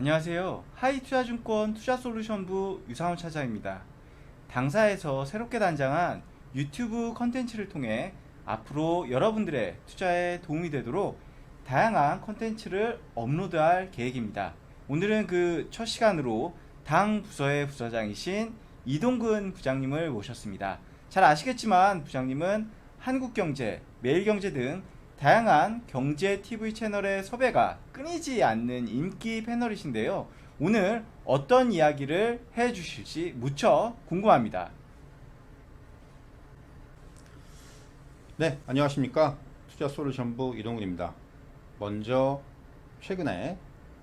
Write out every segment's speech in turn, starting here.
안녕하세요. 하이투자증권 투자솔루션부 유상훈 차장입니다. 당사에서 새롭게 단장한 유튜브 컨텐츠를 통해 앞으로 여러분들의 투자에 도움이 되도록 다양한 컨텐츠를 업로드할 계획입니다. 오늘은 그 첫 시간으로 당 부서의 부서장이신 이동근 부장님을 모셨습니다. 잘 아시겠지만 부장님은 한국경제, 매일경제 등 다양한 경제 TV 채널의 섭외가 끊이지 않는 인기 패널이신데요. 오늘 어떤 이야기를 해주실지 무척 궁금합니다. 네, 안녕하십니까. 투자솔루션부 이동근입니다. 먼저 최근에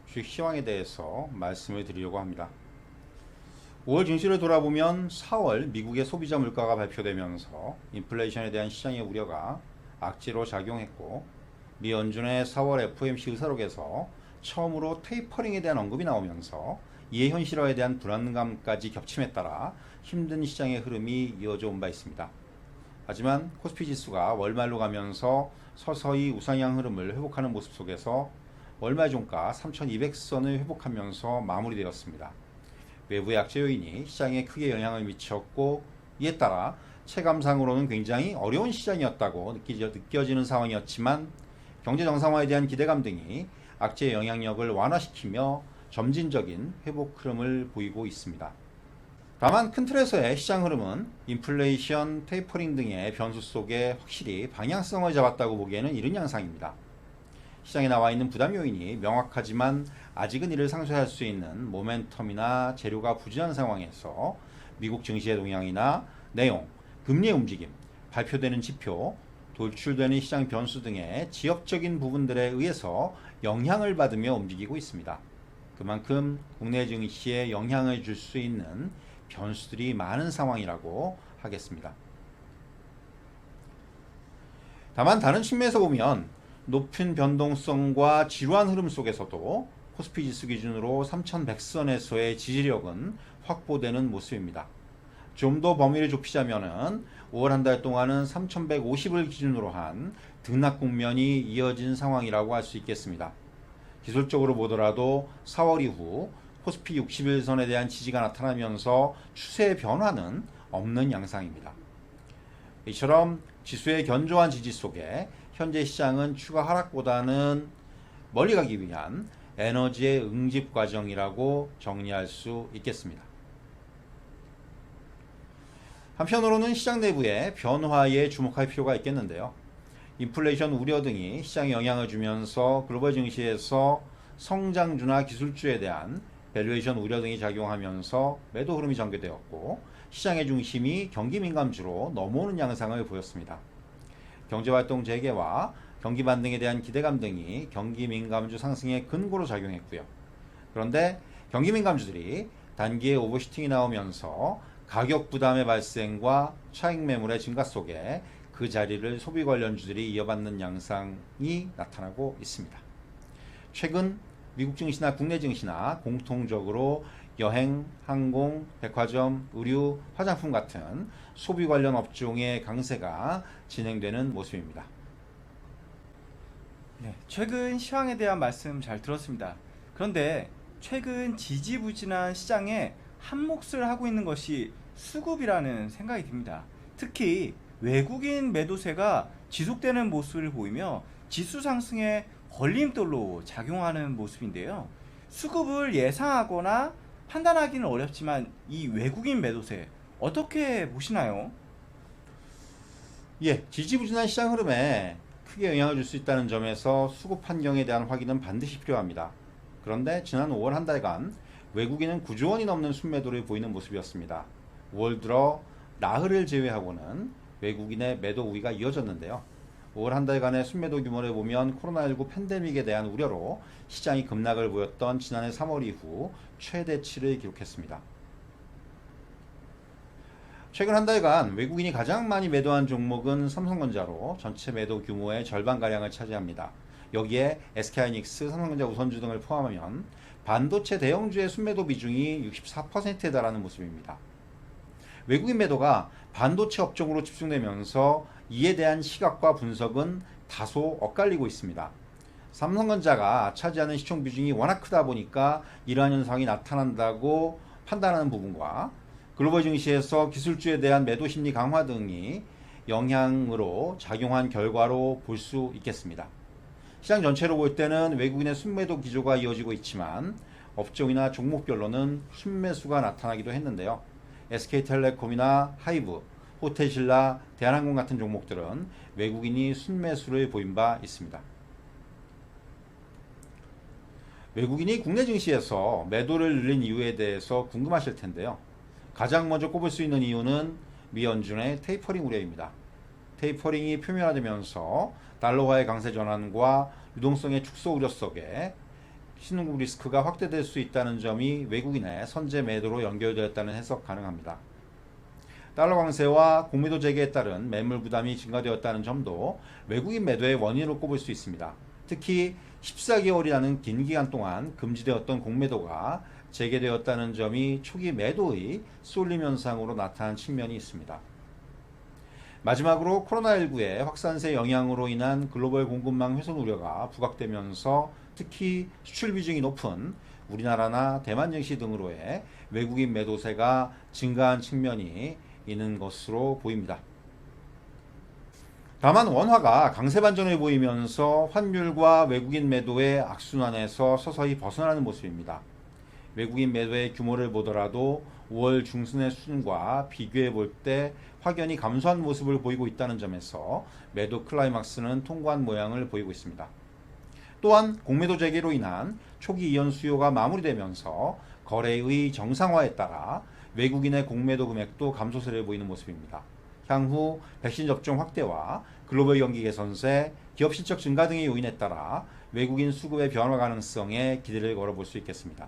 주식 시황에 대해서 말씀을 드리려고 합니다. 5월 증시를 돌아보면 4월 미국의 소비자 물가가 발표되면서 인플레이션에 대한 시장의 우려가 악재로 작용했고, 미 연준의 4월 FOMC 의사록에서 처음으로 테이퍼링에 대한 언급이 나오면서 이해 현실화에 대한 불안감까지 겹침에 따라 힘든 시장의 흐름이 이어져 온 바 있습니다. 하지만 코스피 지수가 월말로 가면서 서서히 우상향 흐름을 회복하는 모습 속에서 월말 종가 3200선을 회복하면서 마무리되었습니다. 외부의 악재 요인이 시장에 크게 영향을 미쳤고, 이에 따라 체감상으로는 굉장히 어려운 시장이었다고 느껴지는 상황이었지만, 경제 정상화에 대한 기대감 등이 악재의 영향력을 완화시키며 점진적인 회복 흐름을 보이고 있습니다. 다만 큰 틀에서의 시장 흐름은 인플레이션, 테이퍼링 등의 변수 속에 확실히 방향성을 잡았다고 보기에는 이른 양상입니다. 시장에 나와 있는 부담 요인이 명확하지만 아직은 이를 상쇄할 수 있는 모멘텀이나 재료가 부진한 상황에서 미국 증시의 동향이나 내용, 금리의 움직임, 발표되는 지표, 돌출되는 시장 변수 등의 지역적인 부분들에 의해서 영향을 받으며 움직이고 있습니다. 그만큼 국내 증시에 영향을 줄 수 있는 변수들이 많은 상황이라고 하겠습니다. 다만 다른 측면에서 보면 높은 변동성과 지루한 흐름 속에서도 코스피 지수 기준으로 3100선에서의 지지력은 확보되는 모습입니다. 좀 더 범위를 좁히자면은 5월 한 달 동안은 3150을 기준으로 한 등락 국면이 이어진 상황이라고 할 수 있겠습니다. 기술적으로 보더라도 4월 이후 코스피 60일선에 대한 지지가 나타나면서 추세의 변화는 없는 양상입니다. 이처럼 지수의 견조한 지지 속에 현재 시장은 추가 하락보다는 멀리 가기 위한 에너지의 응집 과정이라고 정리할 수 있겠습니다. 한편으로는 시장 내부의 변화에 주목할 필요가 있겠는데요. 인플레이션 우려 등이 시장에 영향을 주면서 글로벌 증시에서 성장주나 기술주에 대한 밸류에이션 우려 등이 작용하면서 매도 흐름이 전개되었고, 시장의 중심이 경기 민감주로 넘어오는 양상을 보였습니다. 경제활동 재개와 경기 반등에 대한 기대감 등이 경기 민감주 상승의 근거로 작용했고요. 그런데 경기 민감주들이 단기에 오버슈팅이 나오면서 가격 부담의 발생과 차익 매물의 증가 속에 그 자리를 소비 관련주들이 이어받는 양상이 나타나고 있습니다. 최근 미국 증시나 국내 증시나 공통적으로 여행, 항공, 백화점, 의류, 화장품 같은 소비 관련 업종의 강세가 진행되는 모습입니다. 네, 최근 시황에 대한 말씀 잘 들었습니다. 그런데 최근 지지부진한 시장에 한 몫을 하고 있는 것이 수급이라는 생각이 듭니다. 특히 외국인 매도세가 지속되는 모습을 보이며 지수 상승에 걸림돌로 작용하는 모습인데요. 수급을 예상하거나 판단하기는 어렵지만 이 외국인 매도세 어떻게 보시나요? 지지부진한 시장 흐름에 크게 영향을 줄 수 있다는 점에서 수급 환경에 대한 확인은 반드시 필요합니다. 그런데 지난 5월 한 달간 외국인은 9조 원이 넘는 순매도를 보이는 모습이었습니다. 5월 들어 나흘을 제외하고는 외국인의 매도 우위가 이어졌는데요. 5월 한 달간의 순매도 규모를 보면 코로나19 팬데믹에 대한 우려로 시장이 급락을 보였던 지난해 3월 이후 최대치를 기록했습니다. 최근 한 달간 외국인이 가장 많이 매도한 종목은 삼성전자로 전체 매도 규모의 절반가량을 차지합니다. 여기에 SK하이닉스, 삼성전자 우선주 등을 포함하면 반도체 대형주의 순매도 비중이 64%에 달하는 모습입니다. 외국인 매도가 반도체 업종으로 집중되면서 이에 대한 시각과 분석은 다소 엇갈리고 있습니다. 삼성전자가 차지하는 시총 비중이 워낙 크다 보니까 이러한 현상이 나타난다고 판단하는 부분과 글로벌 증시에서 기술주에 대한 매도 심리 강화 등이 영향으로 작용한 결과로 볼 수 있겠습니다. 시장 전체로 볼 때는 외국인의 순매도 기조가 이어지고 있지만 업종이나 종목별로는 순매수가 나타나기도 했는데요. SK텔레콤이나 하이브, 호텔신라, 대한항공 같은 종목들은 외국인이 순매수를 보인 바 있습니다. 외국인이 국내 증시에서 매도를 늘린 이유에 대해서 궁금하실 텐데요. 가장 먼저 꼽을 수 있는 이유는 미 연준의 테이퍼링 우려입니다. 테이퍼링이 표면화되면서 달러화의 강세 전환과 유동성의 축소 우려 속에 신흥국 리스크가 확대될 수 있다는 점이 외국인의 선제 매도로 연결되었다는 해석 가능합니다. 달러 강세와 공매도 재개에 따른 매물 부담이 증가되었다는 점도 외국인 매도의 원인으로 꼽을 수 있습니다. 특히 14개월이라는 긴 기간 동안 금지되었던 공매도가 재개되었다는 점이 초기 매도의 쏠림 현상으로 나타난 측면이 있습니다. 마지막으로 코로나19의 확산세 영향으로 인한 글로벌 공급망 훼손 우려가 부각되면서 특히 수출 비중이 높은 우리나라나 대만 증시 등으로의 외국인 매도세가 증가한 측면이 있는 것으로 보입니다. 다만 원화가 강세 반전을 보이면서 환율과 외국인 매도의 악순환에서 서서히 벗어나는 모습입니다. 외국인 매도의 규모를 보더라도 5월 중순의 수준과 비교해 볼 때 확연히 감소한 모습을 보이고 있다는 점에서 매도 클라이막스는 통과한 모양을 보이고 있습니다. 또한 공매도 재개로 인한 초기 이연 수요가 마무리되면서 거래의 정상화에 따라 외국인의 공매도 금액도 감소세를 보이는 모습입니다. 향후 백신 접종 확대와 글로벌 경기 개선세, 기업 실적 증가 등의 요인에 따라 외국인 수급의 변화 가능성에 기대를 걸어볼 수 있겠습니다.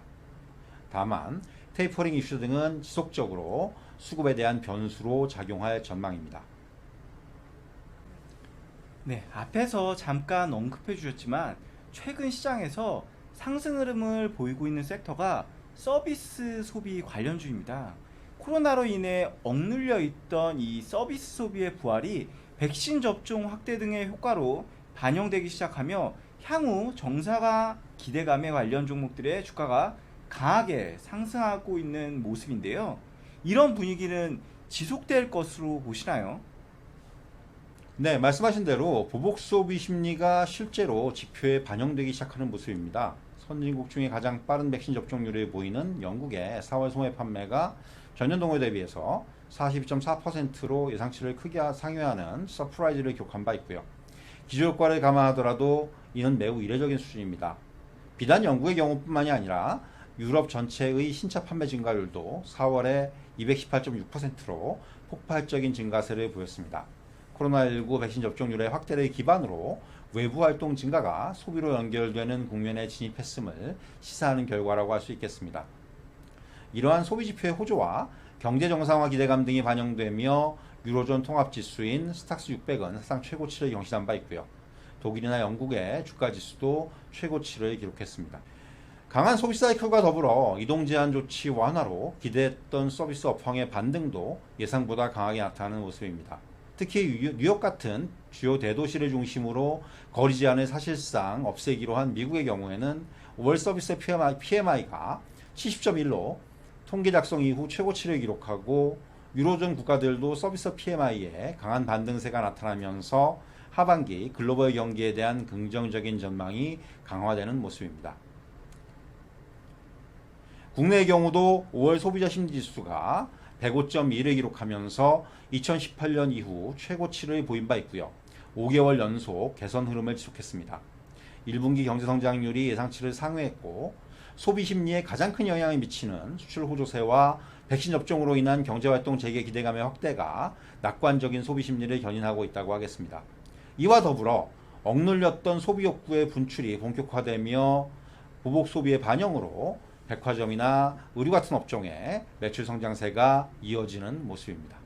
다만 테이퍼링 이슈 등은 지속적으로 수급에 대한 변수로 작용할 전망입니다. 네, 앞에서 잠깐 언급해 주셨지만 최근 시장에서 상승 흐름을 보이고 있는 섹터가 서비스 소비 관련주입니다. 코로나로 인해 억눌려 있던 이 서비스 소비의 부활이 백신 접종 확대 등의 효과로 반영되기 시작하며 향후 정사가 기대감에 관련 종목들의 주가가 강하게 상승하고 있는 모습인데요. 이런 분위기는 지속될 것으로 보시나요? 네, 말씀하신 대로 보복 소비 심리가 실제로 지표에 반영되기 시작하는 모습입니다. 선진국 중에 가장 빠른 백신 접종률을 보이는 영국의 4월 소매 판매가 전년 동월 대비해서 42.4%로 예상치를 크게 상회하는 서프라이즈를 기록한 바 있고요. 기저효과를 감안하더라도 이는 매우 이례적인 수준입니다. 비단 영국의 경우뿐만이 아니라 유럽 전체의 신차 판매 증가율도 4월에 218.6%로 폭발적인 증가세를 보였습니다. 코로나19 백신 접종률의 확대를 기반으로 외부 활동 증가가 소비로 연결되는 국면에 진입했음을 시사하는 결과라고 할 수 있겠습니다. 이러한 소비 지표의 호조와 경제 정상화 기대감 등이 반영되며 유로존 통합지수인 스탁스 600은 사상 최고치를 경신한 바 있고요. 독일이나 영국의 주가 지수도 최고치를 기록했습니다. 강한 소비 사이클과 더불어 이동 제한 조치 완화로 기대했던 서비스 업황의 반등도 예상보다 강하게 나타나는 모습입니다. 특히 뉴욕 같은 주요 대도시를 중심으로 거리 제한을 사실상 없애기로 한 미국의 경우에는 5월 서비스 PMI가 70.1로 통계 작성 이후 최고치를 기록하고 유로존 국가들도 서비스 PMI에 강한 반등세가 나타나면서 하반기 글로벌 경기에 대한 긍정적인 전망이 강화되는 모습입니다. 국내의 경우도 5월 소비자 심리지수가 105.2를 기록하면서 2018년 이후 최고치를 보인 바 있고요. 5개월 연속 개선 흐름을 지속했습니다. 1분기 경제 성장률이 예상치를 상회했고 소비 심리에 가장 큰 영향을 미치는 수출 호조세와 백신 접종으로 인한 경제활동 재개 기대감의 확대가 낙관적인 소비 심리를 견인하고 있다고 하겠습니다. 이와 더불어 억눌렸던 소비 욕구의 분출이 본격화되며 보복 소비의 반영으로 백화점이나 의류 같은 업종의 매출 성장세가 이어지는 모습입니다.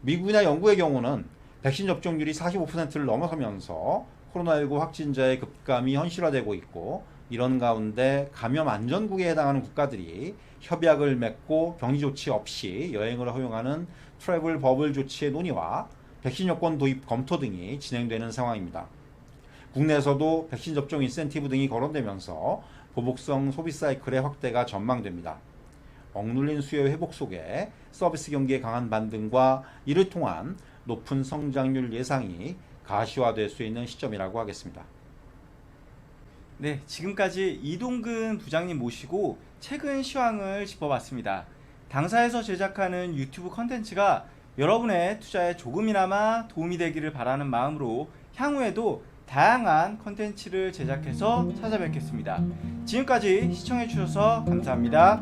미국이나 영국의 경우는 백신 접종률이 45%를 넘어서면서 코로나19 확진자의 급감이 현실화되고 있고 이런 가운데 감염 안전국에 해당하는 국가들이 협약을 맺고 격리 조치 없이 여행을 허용하는 트래블 버블 조치의 논의와 백신 여권 도입 검토 등이 진행되는 상황입니다. 국내에서도 백신 접종 인센티브 등이 거론되면서 보복성 소비 사이클의 확대가 전망됩니다. 억눌린 수요 회복 속에 서비스 경기의 강한 반등과 이를 통한 높은 성장률 예상이 가시화될 수 있는 시점이라고 하겠습니다. 네, 지금까지 이동근 부장님 모시고 최근 시황을 짚어봤습니다. 당사에서 제작하는 유튜브 컨텐츠가 여러분의 투자에 조금이나마 도움이 되기를 바라는 마음으로 향후에도 다양한 컨텐츠를 제작해서 찾아뵙겠습니다. 지금까지 시청해주셔서 감사합니다.